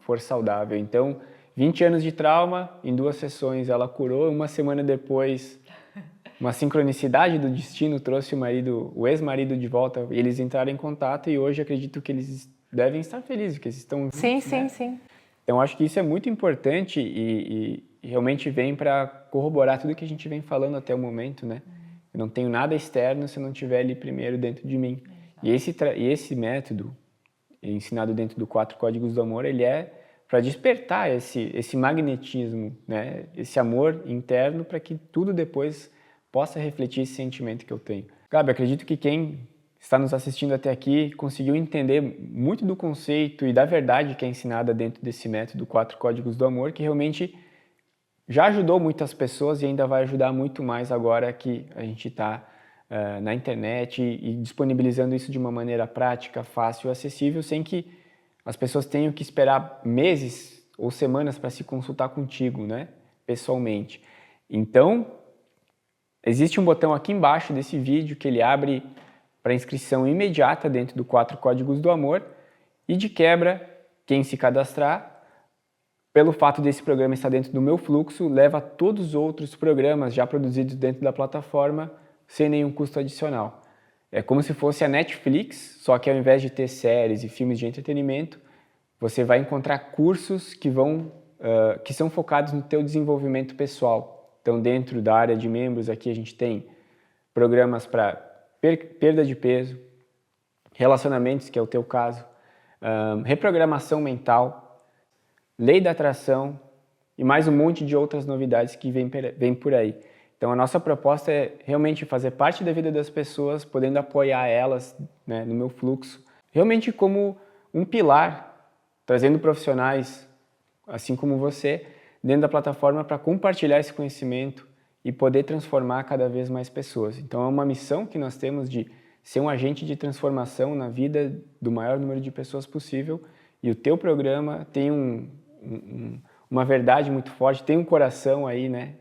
for saudável. Então, 20 anos de trauma, em 2 sessões ela curou, uma semana depois, uma sincronicidade do destino trouxe o ex-marido de volta, e eles entraram em contato e hoje acredito que eles devem estar felizes, que eles estão juntos, Sim, né? sim. Então, acho que isso é muito importante e realmente vem para corroborar tudo que a gente vem falando até o momento, né? Eu não tenho nada externo se eu não tiver ali primeiro dentro de mim. E esse método, ensinado dentro do 4 Códigos do Amor, ele é para despertar esse magnetismo, né? Esse amor interno para que tudo depois possa refletir esse sentimento que eu tenho. Gabi, acredito que quem está nos assistindo até aqui conseguiu entender muito do conceito e da verdade que é ensinada dentro desse método 4 Códigos do Amor, que realmente já ajudou muitas pessoas e ainda vai ajudar muito mais agora que a gente está na internet e disponibilizando isso de uma maneira prática, fácil e acessível, sem que as pessoas tenham que esperar meses ou semanas para se consultar contigo, né, pessoalmente. Então, existe um botão aqui embaixo desse vídeo que ele abre para inscrição imediata dentro do 4 Códigos do Amor e, de quebra, quem se cadastrar, pelo fato desse programa estar dentro do meu fluxo, leva a todos os outros programas já produzidos dentro da plataforma sem nenhum custo adicional. É como se fosse a Netflix, só que ao invés de ter séries e filmes de entretenimento, você vai encontrar cursos que são focados no teu desenvolvimento pessoal. Então, dentro da área de membros, aqui a gente tem programas para perda de peso, relacionamentos, que é o teu caso, reprogramação mental, lei da atração e mais um monte de outras novidades que vem por aí. Então, a nossa proposta é realmente fazer parte da vida das pessoas, podendo apoiar elas, né, no meu fluxo, realmente como um pilar, trazendo profissionais, assim como você, dentro da plataforma para compartilhar esse conhecimento e poder transformar cada vez mais pessoas. Então, é uma missão que nós temos de ser um agente de transformação na vida do maior número de pessoas possível, e o teu programa tem uma verdade muito forte, tem um coração aí, né?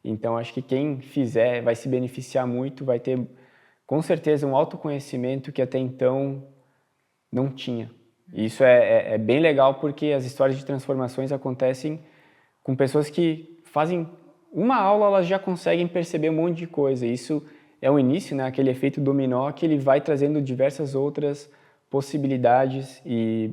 Então, acho que quem fizer vai se beneficiar muito, vai ter, com certeza, um autoconhecimento que até então não tinha. E isso é bem legal porque as histórias de transformações acontecem com pessoas que fazem uma aula, elas já conseguem perceber um monte de coisa. Isso é o início, né? Aquele efeito dominó que ele vai trazendo diversas outras possibilidades e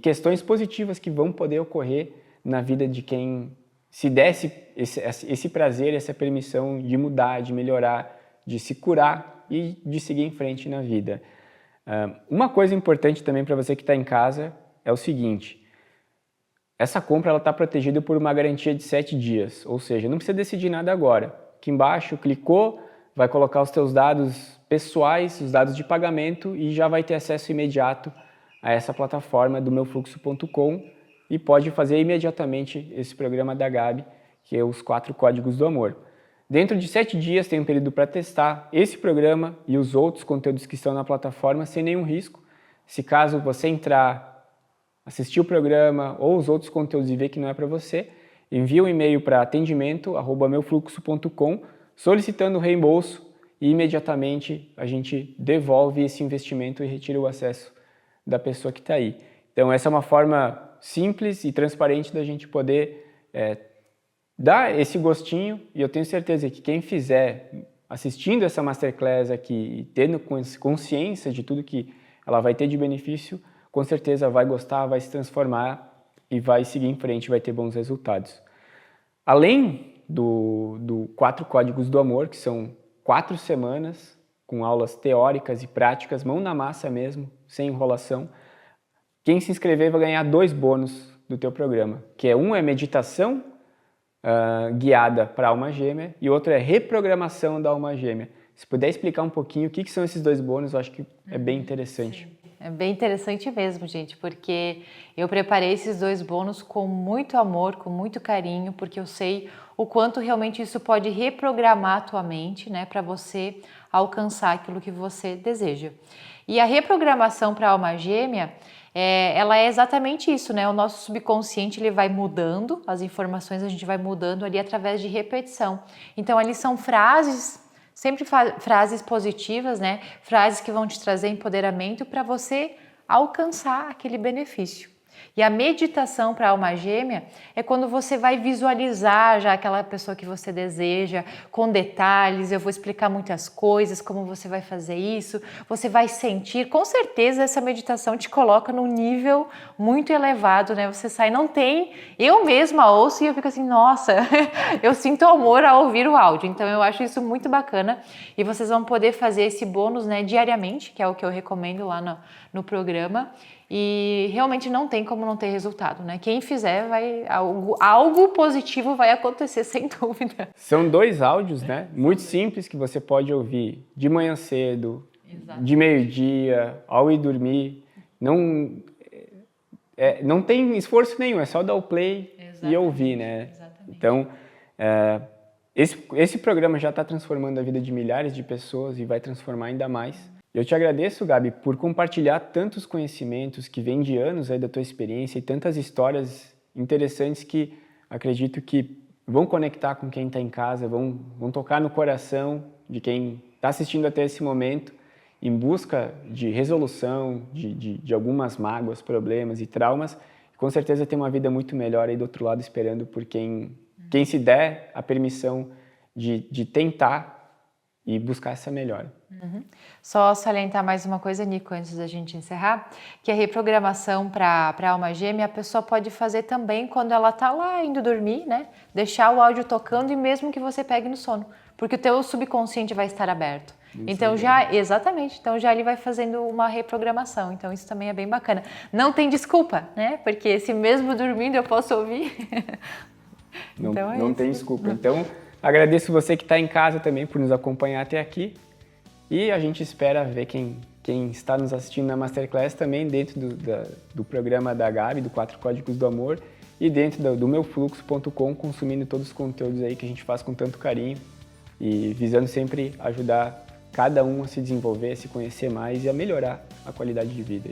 questões positivas que vão poder ocorrer na vida de quem se desse esse prazer, essa permissão de mudar, de melhorar, de se curar e de seguir em frente na vida. Uma coisa importante também para você que está em casa é o seguinte: essa compra está protegida por uma garantia de 7 dias, ou seja, não precisa decidir nada agora. Aqui embaixo, clicou, vai colocar os teus dados pessoais, os dados de pagamento e já vai ter acesso imediato a essa plataforma do meufluxo.com e pode fazer imediatamente esse programa da Gabi, que é os 4 Códigos do Amor. Dentro de 7 dias tem um período para testar esse programa e os outros conteúdos que estão na plataforma sem nenhum risco. Se caso você entrar, assistir o programa ou os outros conteúdos e ver que não é para você, envia um e-mail para atendimento@meufluxo.com solicitando o reembolso e imediatamente a gente devolve esse investimento e retira o acesso da pessoa que está aí. Então, essa é uma forma simples e transparente da gente poder dar esse gostinho, e eu tenho certeza que quem fizer assistindo essa Masterclass aqui e tendo consciência de tudo que ela vai ter de benefício, com certeza vai gostar, vai se transformar e vai seguir em frente, vai ter bons resultados. Além do 4 Códigos do Amor, que são 4 semanas com aulas teóricas e práticas, mão na massa mesmo, sem enrolação, quem se inscrever vai ganhar 2 bônus do teu programa, que é meditação guiada para a alma gêmea e outro é reprogramação da alma gêmea. Se puder explicar um pouquinho o que são esses 2 bônus, eu acho que é bem interessante. Sim. É bem interessante mesmo, gente, porque eu preparei esses 2 bônus com muito amor, com muito carinho, porque eu sei o quanto realmente isso pode reprogramar a tua mente, né, para você alcançar aquilo que você deseja. E a reprogramação para a alma gêmea, ela é exatamente isso, né? O nosso subconsciente ele vai mudando, as informações a gente vai mudando ali através de repetição. Então ali são frases, sempre frases positivas, né? Frases que vão te trazer empoderamento para você alcançar aquele benefício. E a meditação para a alma gêmea é quando você vai visualizar já aquela pessoa que você deseja, com detalhes, eu vou explicar muitas coisas, como você vai fazer isso, você vai sentir, com certeza essa meditação te coloca num nível muito elevado, né? Você sai, não tem, eu mesma ouço e eu fico assim, nossa, eu sinto amor ao ouvir o áudio, então eu acho isso muito bacana e vocês vão poder fazer esse bônus, né, diariamente, que é o que eu recomendo lá no programa. E realmente não tem como não ter resultado, né? Quem fizer, algo positivo vai acontecer, sem dúvida. São 2 áudios, né? Muito simples, que você pode ouvir de manhã cedo, de meio-dia, ao ir dormir. Não tem esforço nenhum, é só dar o play e ouvir, né? Exatamente. Então, esse programa já está transformando a vida de milhares de pessoas e vai transformar ainda mais. Eu te agradeço, Gabi, por compartilhar tantos conhecimentos que vêm de anos aí da tua experiência e tantas histórias interessantes que acredito que vão conectar com quem está em casa, vão tocar no coração de quem está assistindo até esse momento em busca de resolução de algumas mágoas, problemas e traumas. Com certeza tem uma vida muito melhor aí do outro lado esperando por quem se der a permissão de tentar e buscar essa melhora. Uhum. Só salientar mais uma coisa, Nico, antes da gente encerrar, que a reprogramação para a alma gêmea a pessoa pode fazer também quando ela está lá indo dormir, né? Deixar o áudio tocando e mesmo que você pegue no sono, porque o teu subconsciente vai estar aberto. Então exatamente, então já ele vai fazendo uma reprogramação, então isso também é bem bacana. Não tem desculpa, né? Porque se mesmo dormindo eu posso ouvir. Não tem desculpa. Então, agradeço você que está em casa também por nos acompanhar até aqui e a gente espera ver quem está nos assistindo na Masterclass também dentro do programa da Gabi, do 4 Códigos do Amor e dentro do meufluxo.com, consumindo todos os conteúdos aí que a gente faz com tanto carinho e visando sempre ajudar cada um a se desenvolver, a se conhecer mais e a melhorar a qualidade de vida.